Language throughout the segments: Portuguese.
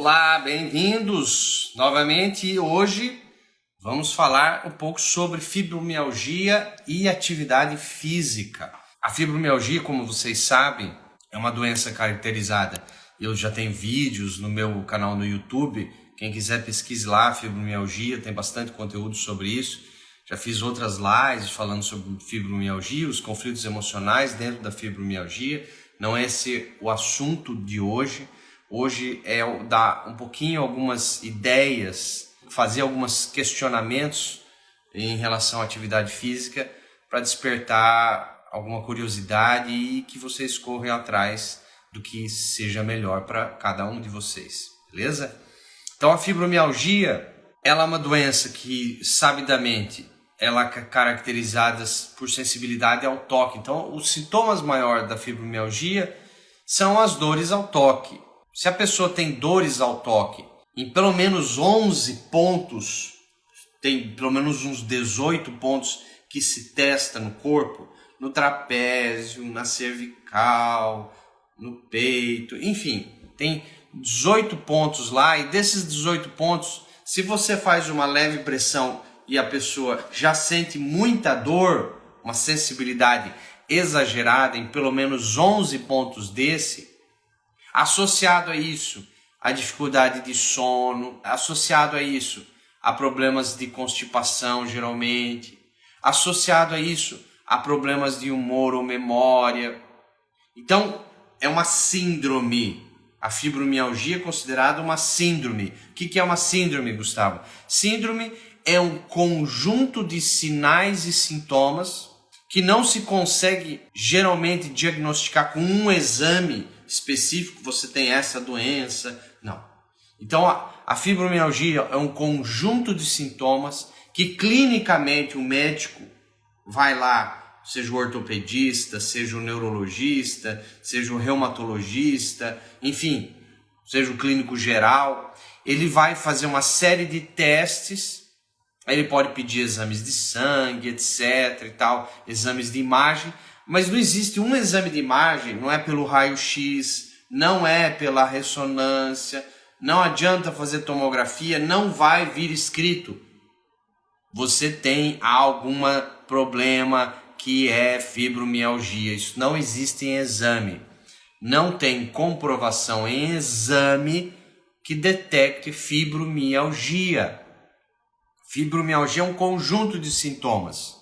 Olá, bem-vindos novamente. Hoje vamos falar um pouco sobre fibromialgia e atividade física. A fibromialgia, como vocês sabem, é uma doença caracterizada. Eu já tenho vídeos no meu canal no YouTube. Quem quiser pesquise lá, fibromialgia, tem bastante conteúdo sobre isso. Já fiz outras lives falando sobre fibromialgia, os conflitos emocionais dentro da fibromialgia. Não é esse o assunto de hoje. Hoje é dar um pouquinho algumas ideias, fazer alguns questionamentos em relação à atividade física para despertar alguma curiosidade e que vocês corram atrás do que seja melhor para cada um de vocês, beleza? Então a fibromialgia, ela é uma doença que sabidamente ela é caracterizada por sensibilidade ao toque. Então os sintomas maiores da fibromialgia são as dores ao toque. Se a pessoa tem dores ao toque em pelo menos 11 pontos, tem pelo menos uns 18 pontos que se testa no corpo, no trapézio, na cervical, no peito, enfim, tem 18 pontos lá, e desses 18 pontos, se você faz uma leve pressão e a pessoa já sente muita dor, uma sensibilidade exagerada em pelo menos 11 pontos associado a isso, a dificuldade de sono, associado a isso, a problemas de constipação geralmente, associado a isso, a problemas de humor ou memória. Então, é uma síndrome. A fibromialgia é considerada uma síndrome. O que é uma síndrome, Gustavo? Síndrome é um conjunto de sinais e sintomas que não se consegue geralmente diagnosticar com um exame específico, você tem essa doença, não. Então a fibromialgia é um conjunto de sintomas que clinicamente o médico vai lá, seja o ortopedista, seja o neurologista, seja o reumatologista, enfim, seja o clínico geral, ele vai fazer uma série de testes. Ele pode pedir exames de sangue, etc. e tal, exames de imagem, mas não existe um exame de imagem, não é pelo raio-x, não é pela ressonância, não adianta fazer tomografia, não vai vir escrito. Você tem algum problema que é fibromialgia, isso não existe em exame. Não tem comprovação em exame que detecte fibromialgia. Fibromialgia é um conjunto de sintomas.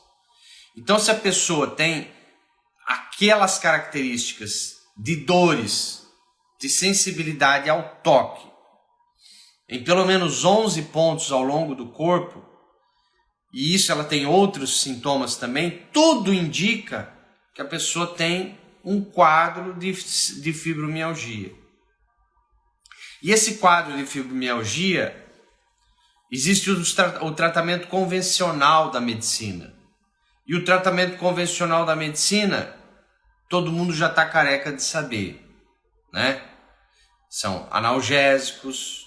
Então, se a pessoa tem aquelas características de dores, de sensibilidade ao toque, em pelo menos 11 pontos ao longo do corpo, e isso ela tem outros sintomas também, tudo indica que a pessoa tem um quadro de fibromialgia. E esse quadro de fibromialgia, existe o tratamento convencional da medicina. E o tratamento convencional da medicina, todo mundo já está careca de saber, né? São analgésicos,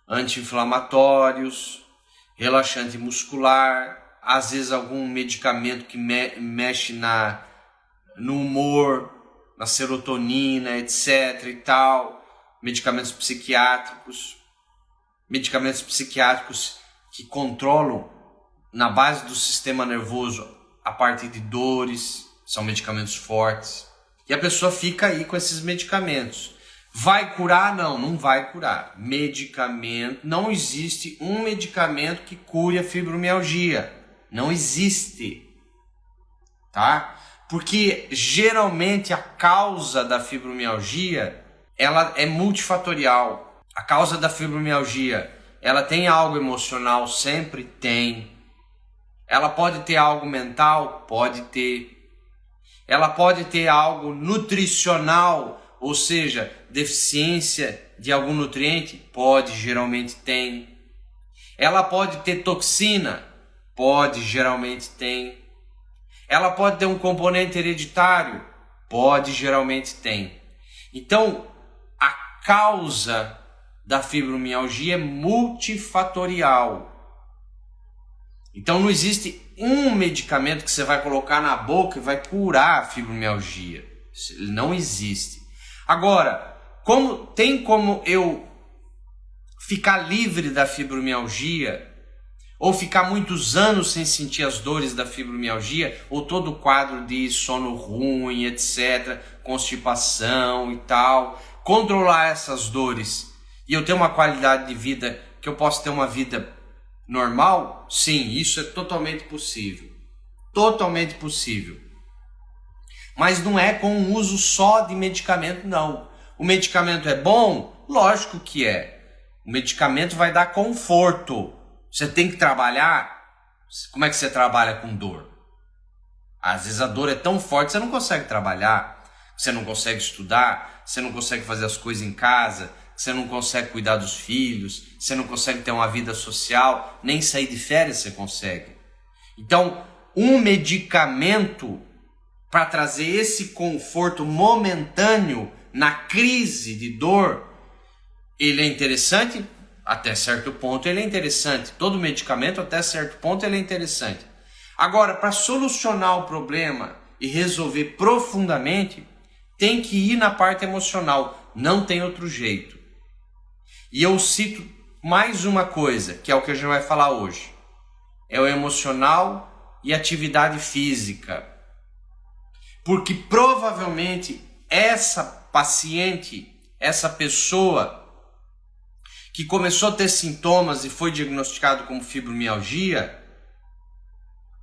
anti-inflamatórios, relaxante muscular, às vezes algum medicamento que mexe no humor, na serotonina, etc. e tal, medicamentos psiquiátricos que controlam na base do sistema nervoso a partir de dores, são medicamentos fortes. E a pessoa fica aí com esses medicamentos. Vai curar? Não, não vai curar. Medicamento, não existe um medicamento que cure a fibromialgia. Não existe. Tá? Porque geralmente a causa da fibromialgia, ela é multifatorial. A causa da fibromialgia, ela tem algo emocional? Sempre tem. Ela pode ter algo mental? Pode ter. Ela pode ter algo nutricional, ou seja, deficiência de algum nutriente? Pode, geralmente tem. Ela pode ter toxina? Pode, geralmente tem. Ela pode ter um componente hereditário? Pode, geralmente tem. Então, a causa da fibromialgia é multifatorial. Então não existe um medicamento que você vai colocar na boca e vai curar a fibromialgia. Não existe. Agora, como eu ficar livre da fibromialgia, ou ficar muitos anos sem sentir as dores da fibromialgia, ou todo o quadro de sono ruim, etc., constipação e tal, controlar essas dores e eu ter uma qualidade de vida que eu posso ter uma vida normal? Sim, isso é totalmente possível. Totalmente possível. Mas não é com o uso só de medicamento, não. O medicamento é bom? Lógico que é. O medicamento vai dar conforto. Você tem que trabalhar. Como é que você trabalha com dor? Às vezes a dor é tão forte que você não consegue trabalhar, você não consegue estudar, você não consegue fazer as coisas em casa, você não consegue cuidar dos filhos, você não consegue ter uma vida social, nem sair de férias você consegue. Então, um medicamento para trazer esse conforto momentâneo na crise de dor, ele é interessante? Até certo ponto ele é interessante. Todo medicamento até certo ponto ele é interessante. Agora, para solucionar o problema e resolver profundamente, tem que ir na parte emocional. Não tem outro jeito. E eu cito mais uma coisa, que é o que a gente vai falar hoje. É o emocional e atividade física. Porque provavelmente essa paciente, essa pessoa que começou a ter sintomas e foi diagnosticado como fibromialgia,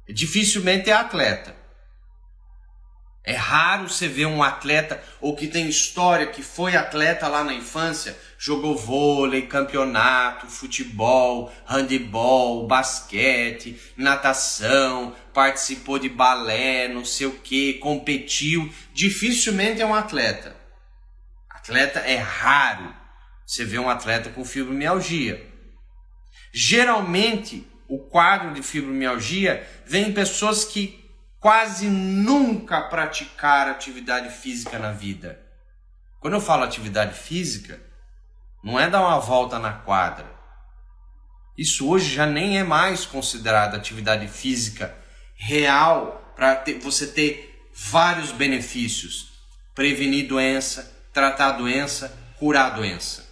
dificilmente é atleta. É raro você ver um atleta ou que tem história, que foi atleta lá na infância, jogou vôlei, campeonato, futebol, handebol, basquete, natação, participou de balé, não sei o que, competiu. Dificilmente é um atleta. Atleta é raro você ver um atleta com fibromialgia. Geralmente, o quadro de fibromialgia vem em pessoas que quase nunca praticaram atividade física na vida. Quando eu falo atividade física, não é dar uma volta na quadra. Isso hoje já nem é mais considerado atividade física real para você ter vários benefícios. Prevenir doença, tratar a doença, curar a doença.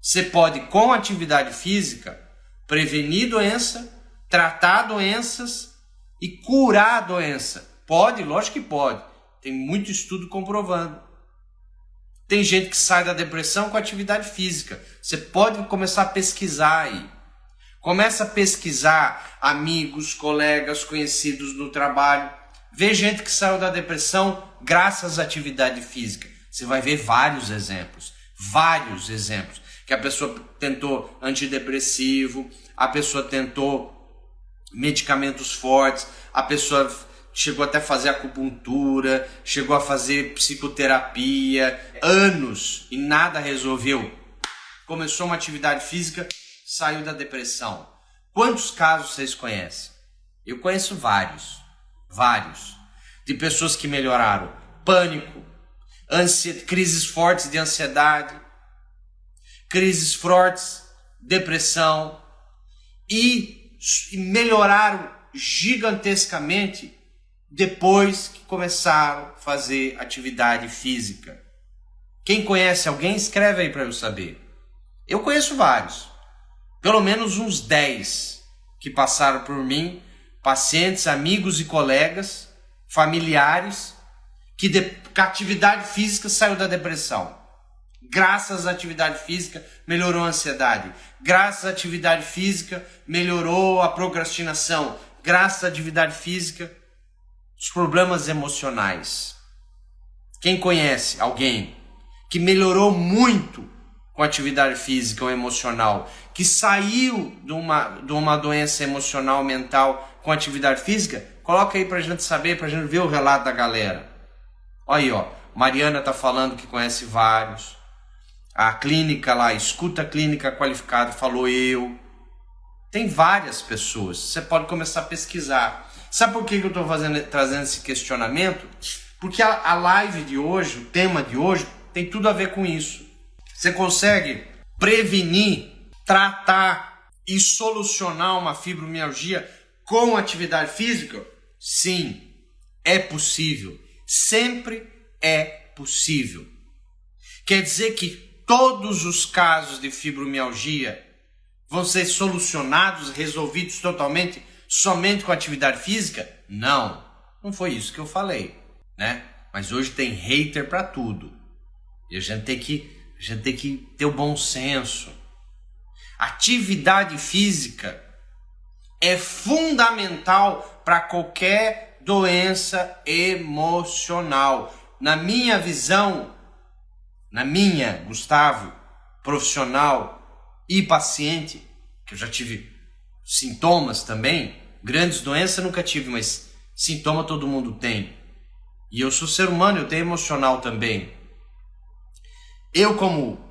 Você pode, com atividade física, prevenir doença, tratar doenças e curar a doença. Pode? Lógico que pode. Tem muito estudo comprovando. Tem gente que sai da depressão com atividade física. Você pode começar a pesquisar aí. Começa a pesquisar amigos, colegas, conhecidos no trabalho. Vê gente que saiu da depressão graças à atividade física. Você vai ver vários exemplos. Vários exemplos. Que a pessoa tentou antidepressivo, a pessoa tentou medicamentos fortes, a pessoa chegou até a fazer acupuntura, chegou a fazer psicoterapia, anos, e nada resolveu. Começou uma atividade física, saiu da depressão. Quantos casos vocês conhecem? Eu conheço vários. De pessoas que melhoraram pânico, crises fortes de ansiedade, crises fortes, depressão, e melhoraram gigantescamente depois que começaram a fazer atividade física. Quem conhece alguém, escreve aí para eu saber. Eu conheço vários, pelo menos uns 10 que passaram por mim, pacientes, amigos e colegas, familiares, que com a atividade física saiu da depressão. Graças à atividade física, melhorou a ansiedade. Graças à atividade física, melhorou a procrastinação. Graças à atividade física, os problemas emocionais. Quem conhece alguém que melhorou muito com a atividade física ou emocional, que saiu de uma doença emocional, mental com atividade física? Coloca aí pra gente saber, pra gente ver o relato da galera. Olha aí, ó. Mariana tá falando que conhece vários. A clínica lá, Escuta Clínica Qualificada, falou eu. Tem várias pessoas. Você pode começar a pesquisar. Sabe por que eu estou trazendo esse questionamento? Porque a live de hoje, o tema de hoje, tem tudo a ver com isso. Você consegue prevenir, tratar e solucionar uma fibromialgia com atividade física? Sim, é possível. Sempre é possível. Quer dizer que todos os casos de fibromialgia vão ser solucionados, resolvidos totalmente, somente com atividade física? Não, não foi isso que eu falei, né? Mas hoje tem hater para tudo. E a gente tem que ter o bom senso. Atividade física é fundamental para qualquer doença emocional. Na minha visão, Gustavo, profissional e paciente, que eu já tive sintomas também, grandes doenças nunca tive, mas sintoma todo mundo tem. E eu sou ser humano, eu tenho emocional também. Eu, como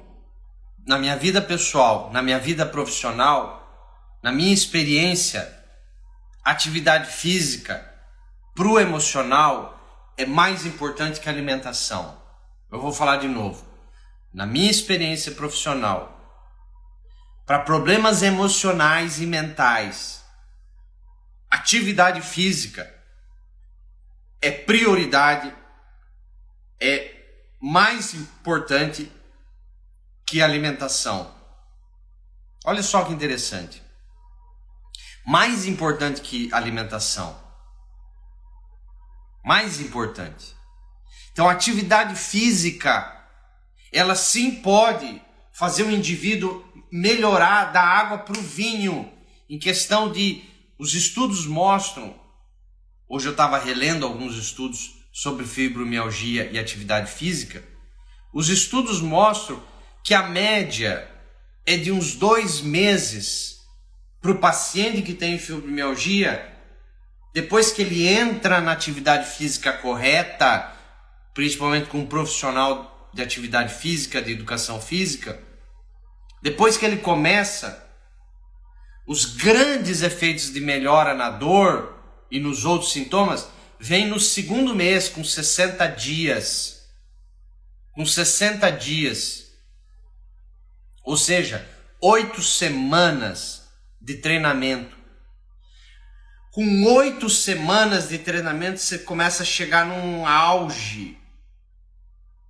na minha vida pessoal, na minha vida profissional, na minha experiência, atividade física pro emocional é mais importante que a alimentação. Eu vou falar de novo. Na minha experiência profissional, para problemas emocionais e mentais, atividade física é prioridade, é mais importante que a alimentação. Olha só que interessante. Mais importante que a alimentação. Mais importante. Então, a atividade física, ela sim pode fazer o indivíduo melhorar da água para o vinho. Em questão de, os estudos mostram, hoje eu estava relendo alguns estudos sobre fibromialgia e atividade física, os estudos mostram que a média é de uns 2 meses para o paciente que tem fibromialgia, depois que ele entra na atividade física correta, principalmente com um profissional de atividade física, de educação física, depois que ele começa, os grandes efeitos de melhora na dor e nos outros sintomas vêm no 2º mês, com 60 dias. Com 60 dias. Ou seja, 8 semanas de treinamento. Com 8 semanas de treinamento, você começa a chegar num auge,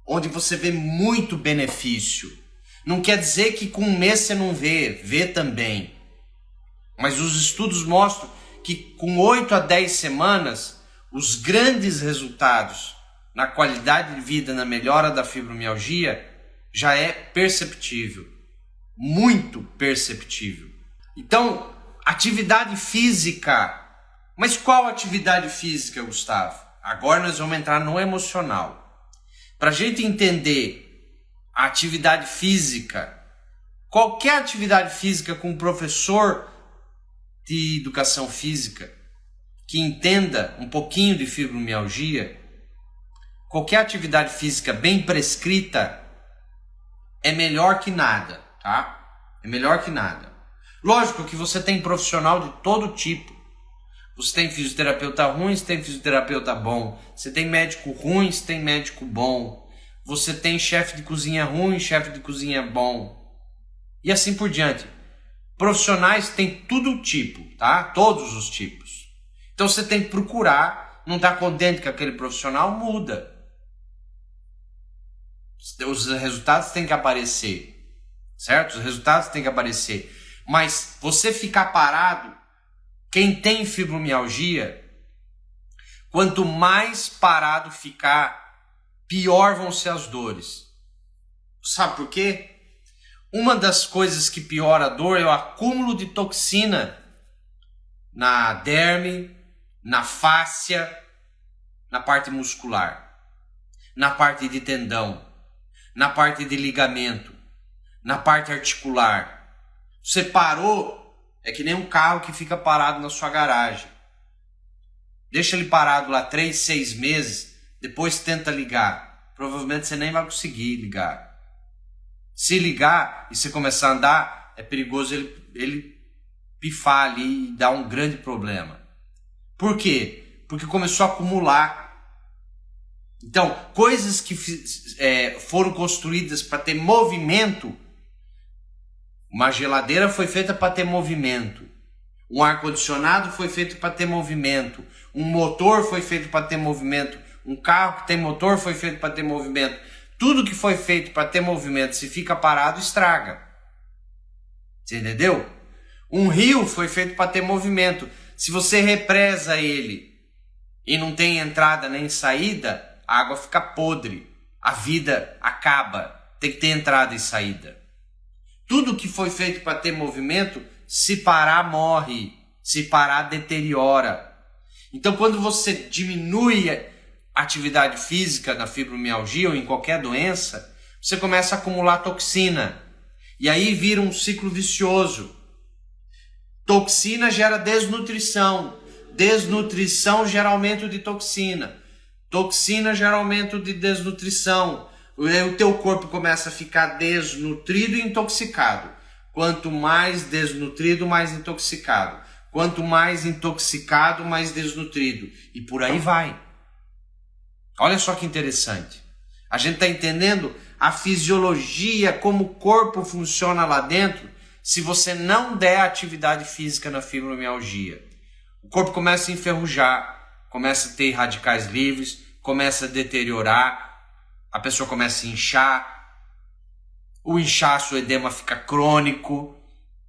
onde você vê muito benefício. Não quer dizer que com 1 mês você não vê também. Mas os estudos mostram que com 8 a 10 semanas, os grandes resultados na qualidade de vida, na melhora da fibromialgia, já é perceptível. Muito perceptível. Então, atividade física. Mas qual atividade física, Gustavo? Agora nós vamos entrar no emocional. Para a gente entender a atividade física, qualquer atividade física com um professor de educação física que entenda um pouquinho de fibromialgia, qualquer atividade física bem prescrita é melhor que nada, tá? É melhor que nada. Lógico que você tem profissional de todo tipo. Você tem fisioterapeuta ruim, você tem fisioterapeuta bom. Você tem médico ruim, você tem médico bom. Você tem chefe de cozinha ruim, chefe de cozinha bom. E assim por diante. Profissionais tem todo tipo, tá? Todos os tipos. Então você tem que procurar, não está contente com aquele profissional, muda. Os resultados têm que aparecer, certo? Os resultados têm que aparecer. Mas você ficar parado, quem tem fibromialgia, quanto mais parado ficar, pior vão ser as dores. Sabe por quê? Uma das coisas que piora a dor é o acúmulo de toxina na derme, na fáscia, na parte muscular, na parte de tendão, na parte de ligamento, na parte articular. Você parou, é que nem um carro que fica parado na sua garagem. Deixa ele parado lá 3, 6 meses, depois tenta ligar. Provavelmente você nem vai conseguir ligar. Se ligar e você começar a andar, é perigoso ele pifar ali e dar um grande problema. Por quê? Porque começou a acumular. Então, coisas que foram construídas para ter movimento. Uma geladeira foi feita para ter movimento. Um ar-condicionado foi feito para ter movimento. Um motor foi feito para ter movimento. Um carro que tem motor foi feito para ter movimento. Tudo que foi feito para ter movimento, se fica parado, estraga. Você entendeu? Um rio foi feito para ter movimento. Se você represa ele e não tem entrada nem saída, a água fica podre. A vida acaba. Tem que ter entrada e saída. Tudo que foi feito para ter movimento, se parar, morre. Se parar, deteriora. Então, quando você diminui a atividade física na fibromialgia ou em qualquer doença, você começa a acumular toxina. E aí vira um ciclo vicioso. Toxina gera desnutrição. Desnutrição gera aumento de toxina. Toxina gera aumento de desnutrição. O teu corpo começa a ficar desnutrido e intoxicado. Quanto mais desnutrido, mais intoxicado. Quanto mais intoxicado, mais desnutrido. E por aí vai. Olha só que interessante. A gente está entendendo a fisiologia, como o corpo funciona lá dentro, se você não der atividade física na fibromialgia. O corpo começa a enferrujar, começa a ter radicais livres, começa a deteriorar, a pessoa começa a inchar, o inchaço, o edema fica crônico,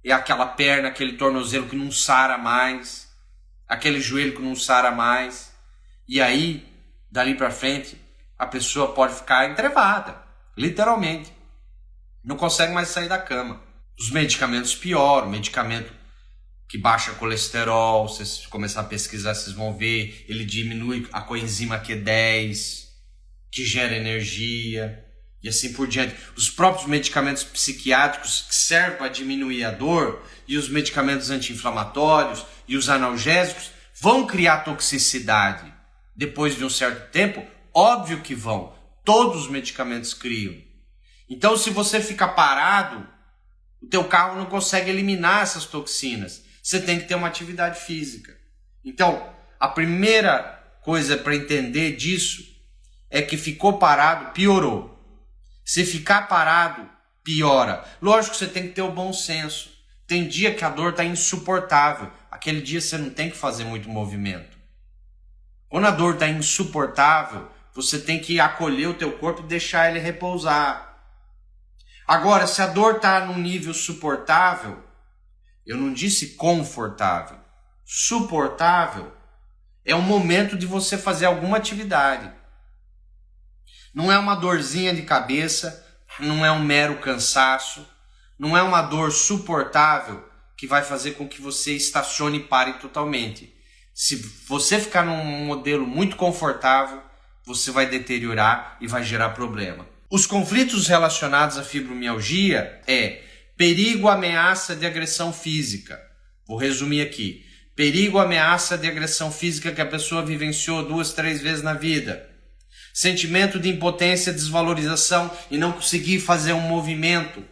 é aquela perna, aquele tornozelo que não sara mais, aquele joelho que não sara mais, e aí, dali para frente, a pessoa pode ficar entrevada, literalmente, não consegue mais sair da cama. Os medicamentos pioram, medicamento que baixa colesterol, se vocês começar a pesquisar, vocês vão ver, ele diminui a coenzima Q10, que gera energia, e assim por diante. Os próprios medicamentos psiquiátricos que servem para diminuir a dor, e os medicamentos anti-inflamatórios, e os analgésicos, vão criar toxicidade. Depois de um certo tempo, óbvio que vão. Todos os medicamentos criam. Então, se você ficar parado, o teu carro não consegue eliminar essas toxinas. Você tem que ter uma atividade física. Então, a primeira coisa para entender disso é que ficou parado, piorou. Se ficar parado, piora. Lógico que você tem que ter o bom senso. Tem dia que a dor está insuportável. Aquele dia você não tem que fazer muito movimento. Quando a dor está insuportável, você tem que acolher o teu corpo e deixar ele repousar. Agora, se a dor está num nível suportável, eu não disse confortável, suportável, é o momento de você fazer alguma atividade. Não é uma dorzinha de cabeça, não é um mero cansaço, não é uma dor suportável que vai fazer com que você estacione e pare totalmente. Se você ficar num modelo muito confortável, você vai deteriorar e vai gerar problema. Os conflitos relacionados à fibromialgia é perigo, ameaça de agressão física. Vou resumir aqui. Perigo, ameaça de agressão física que a pessoa vivenciou 2, 3 vezes na vida. Sentimento de impotência, desvalorização e não conseguir fazer um movimento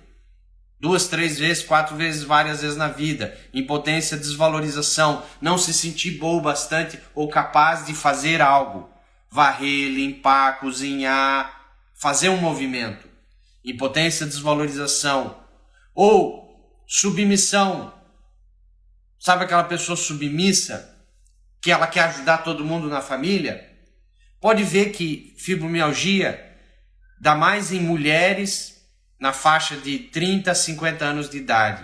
2, 3 vezes, 4 vezes, várias vezes na vida. Impotência, desvalorização, não se sentir bom o bastante ou capaz de fazer algo. Varrer, limpar, cozinhar, fazer um movimento. Impotência, desvalorização. Ou submissão. Sabe aquela pessoa submissa que ela quer ajudar todo mundo na família? Pode ver que fibromialgia dá mais em mulheres na faixa de 30 a 50 anos de idade.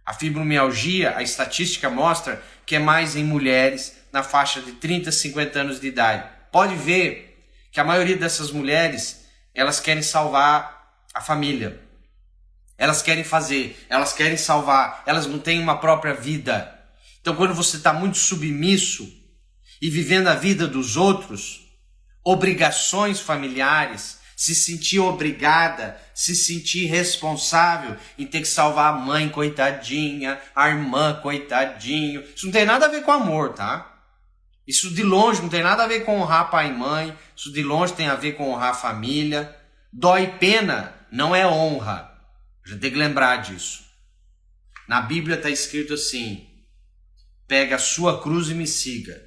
A fibromialgia, a estatística mostra que é mais em mulheres na faixa de 30 a 50 anos de idade. Pode ver que a maioria dessas mulheres, elas querem salvar a família. Elas querem fazer, elas querem salvar, elas não têm uma própria vida. Então, quando você está muito submisso e vivendo a vida dos outros, obrigações familiares, se sentir obrigada, se sentir responsável em ter que salvar a mãe, coitadinha, a irmã, coitadinho. Isso não tem nada a ver com amor, tá? Isso de longe não tem nada a ver com honrar pai e mãe. Isso de longe tem a ver com honrar a família. Dó e pena não é honra. A gente tem que lembrar disso. Na Bíblia está escrito assim: pega a sua cruz e me siga.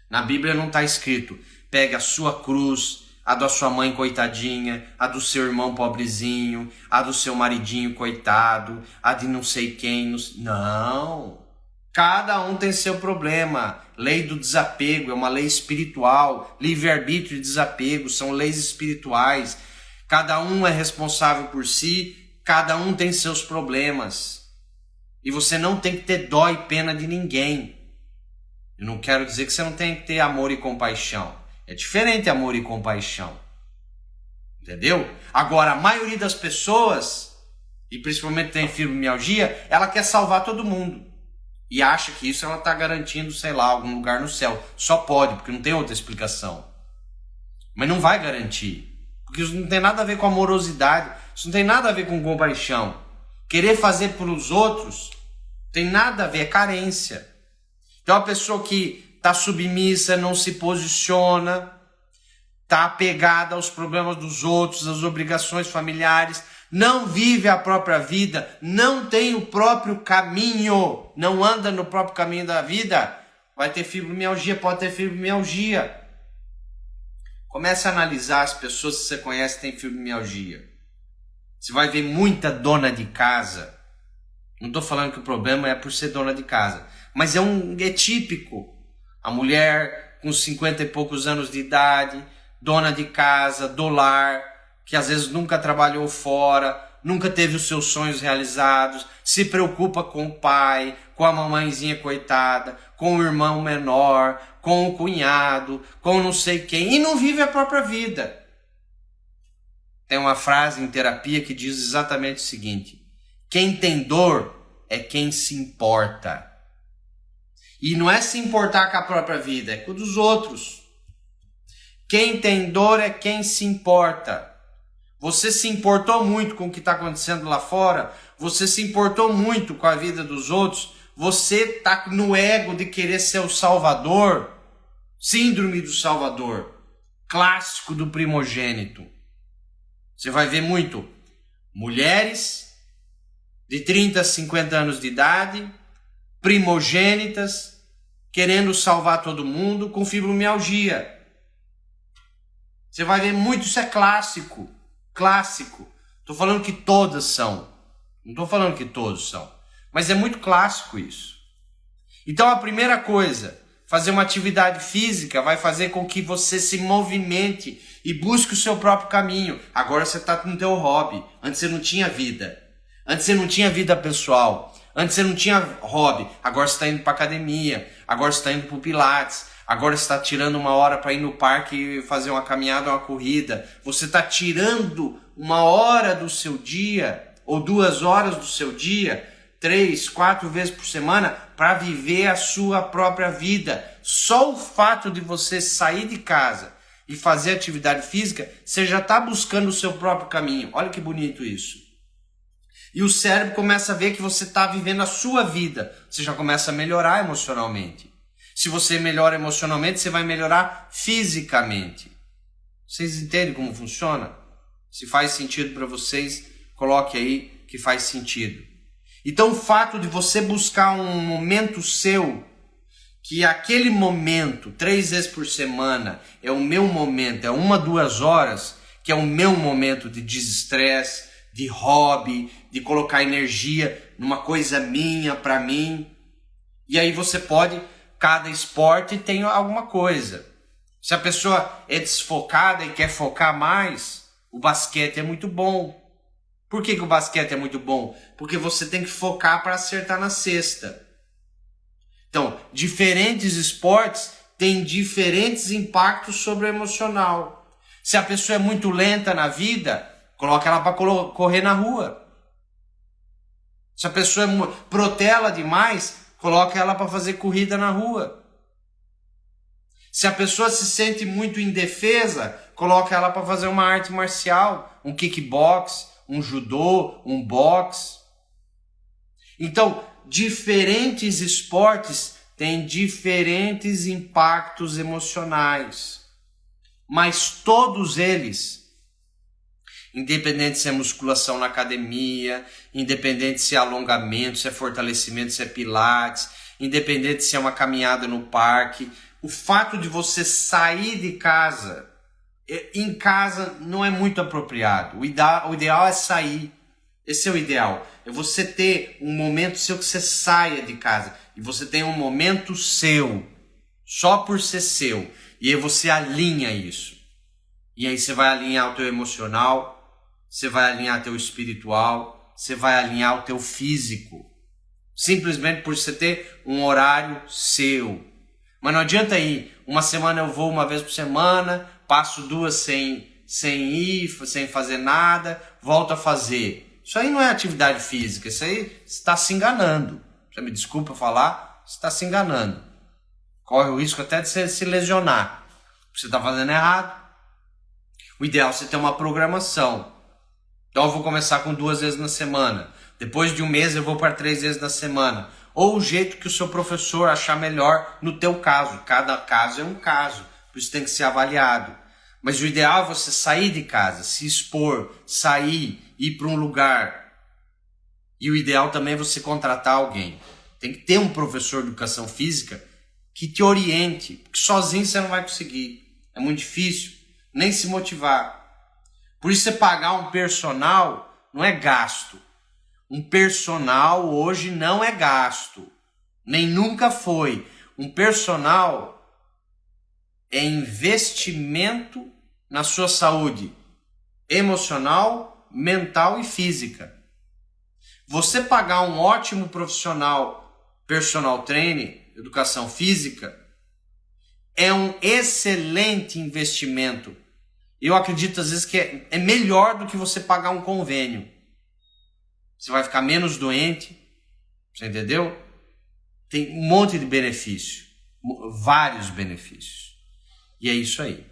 Na Bíblia não está escrito: pega a sua cruz, a da sua mãe coitadinha, a do seu irmão pobrezinho, a do seu maridinho coitado, a de não sei quem. Não. Cada um tem seu problema. Lei do desapego é uma lei espiritual. Livre-arbítrio e desapego são leis espirituais. Cada um é responsável por si, cada um tem seus problemas. E você não tem que ter dó e pena de ninguém. Eu não quero dizer que você não tem que ter amor e compaixão. É diferente amor e compaixão. Entendeu? Agora, a maioria das pessoas, e principalmente tem fibromialgia, ela quer salvar todo mundo. E acha que isso ela está garantindo, sei lá, algum lugar no céu. Só pode, porque não tem outra explicação. Mas não vai garantir. Porque isso não tem nada a ver com amorosidade. Isso não tem nada a ver com compaixão. Querer fazer pelos outros tem nada a ver, é carência. Então a pessoa que está submissa, não se posiciona, está apegada aos problemas dos outros, às obrigações familiares, não vive a própria vida, não tem o próprio caminho, não anda no próprio caminho da vida, vai ter fibromialgia, pode ter fibromialgia. Comece a analisar as pessoas que você conhece que têm fibromialgia. Você vai ver muita dona de casa. Não estou falando que o problema é por ser dona de casa, mas é típico. A mulher com 50 e poucos anos de idade, dona de casa, do lar, que às vezes nunca trabalhou fora, nunca teve os seus sonhos realizados, se preocupa com o pai, com a mamãezinha coitada, com o irmão menor, com o cunhado, com não sei quem, e não vive a própria vida. Tem uma frase em terapia que diz exatamente o seguinte: quem tem dor é quem se importa. E não é se importar com a própria vida, é com a dos outros. Quem tem dor é quem se importa. Você se importou muito com o que está acontecendo lá fora, você se importou muito com a vida dos outros, você está no ego de querer ser o salvador, síndrome do salvador, clássico do primogênito. Você vai ver muito mulheres de 30 a 50 anos de idade, primogênitas, querendo salvar todo mundo com fibromialgia. Você vai ver muito, isso é clássico. Clássico. Estou falando que todas são. Não estou falando que todos são. Mas é muito clássico isso. Então a primeira coisa, fazer uma atividade física vai fazer com que você se movimente e busque o seu próprio caminho. Agora você está no teu hobby. Antes você não tinha vida. Antes você não tinha vida pessoal. Antes você não tinha hobby. Agora você está indo para academia. Agora você está indo para o Pilates. Agora você está tirando uma hora para ir no parque e fazer uma caminhada, uma corrida. Você está tirando uma hora do seu dia, ou 2 horas do seu dia, 3, 4 vezes por semana, para viver a sua própria vida. Só o fato de você sair de casa e fazer atividade física, você já está buscando o seu próprio caminho. Olha que bonito isso. E o cérebro começa a ver que você está vivendo a sua vida. Você já começa a melhorar emocionalmente. Se você melhora emocionalmente, você vai melhorar fisicamente. Vocês entendem como funciona? Se faz sentido para vocês, coloque aí que faz sentido. Então o fato de você buscar um momento seu, que aquele momento, 3 vezes por semana, é o meu momento, é 1, 2 horas, que é o meu momento de desestresse, de hobby, de colocar energia numa coisa minha, para mim. E aí você pode... Cada esporte tem alguma coisa. Se a pessoa é desfocada e quer focar mais, o basquete é muito bom. Por que o basquete é muito bom? Porque você tem que focar para acertar na cesta. Então, diferentes esportes têm diferentes impactos sobre o emocional. Se a pessoa é muito lenta na vida, coloca ela para correr na rua. Se a pessoa protela demais, coloca ela para fazer corrida na rua. Se a pessoa se sente muito indefesa, coloca ela para fazer uma arte marcial, um kickbox, um judô, um boxe. Então, diferentes esportes têm diferentes impactos emocionais. Mas todos eles, independente se é musculação na academia, independente se é alongamento, se é fortalecimento, se é pilates, independente se é uma caminhada no parque, o fato de você sair de casa, em casa não é muito apropriado. O ideal é sair. Esse é o ideal. É você ter um momento seu que você saia de casa. E você tem um momento seu, só por ser seu. E aí você alinha isso. E aí você vai alinhar o teu emocional, você vai alinhar teu espiritual, você vai alinhar o teu físico. Simplesmente por você ter um horário seu. Mas não adianta ir, uma semana eu vou uma vez por semana, passo 2 sem ir, sem fazer nada, volto a fazer. Isso aí não é atividade física, isso aí você está se enganando. Você me desculpa falar, você está se enganando. Corre o risco até de você se lesionar. Você está fazendo errado. O ideal é você ter uma programação. Então eu vou começar com 2 vezes na semana. Depois de um mês eu vou para 3 vezes na semana. Ou o jeito que o seu professor achar melhor no teu caso. Cada caso é um caso. Por isso tem que ser avaliado. Mas o ideal é você sair de casa, se expor, sair, ir para um lugar. E o ideal também é você contratar alguém. Tem que ter um professor de educação física que te oriente. Porque sozinho você não vai conseguir. É muito difícil. Nem se motivar. Por isso você pagar um personal não é gasto. Um personal hoje não é gasto. Nem nunca foi. Um personal é investimento na sua saúde emocional, mental e física. Você pagar um ótimo profissional, personal trainer, educação física, é um excelente investimento. Eu acredito às vezes que é melhor do que você pagar um convênio. Você vai ficar menos doente, você entendeu? Tem um monte de benefício, vários benefícios. E é isso aí.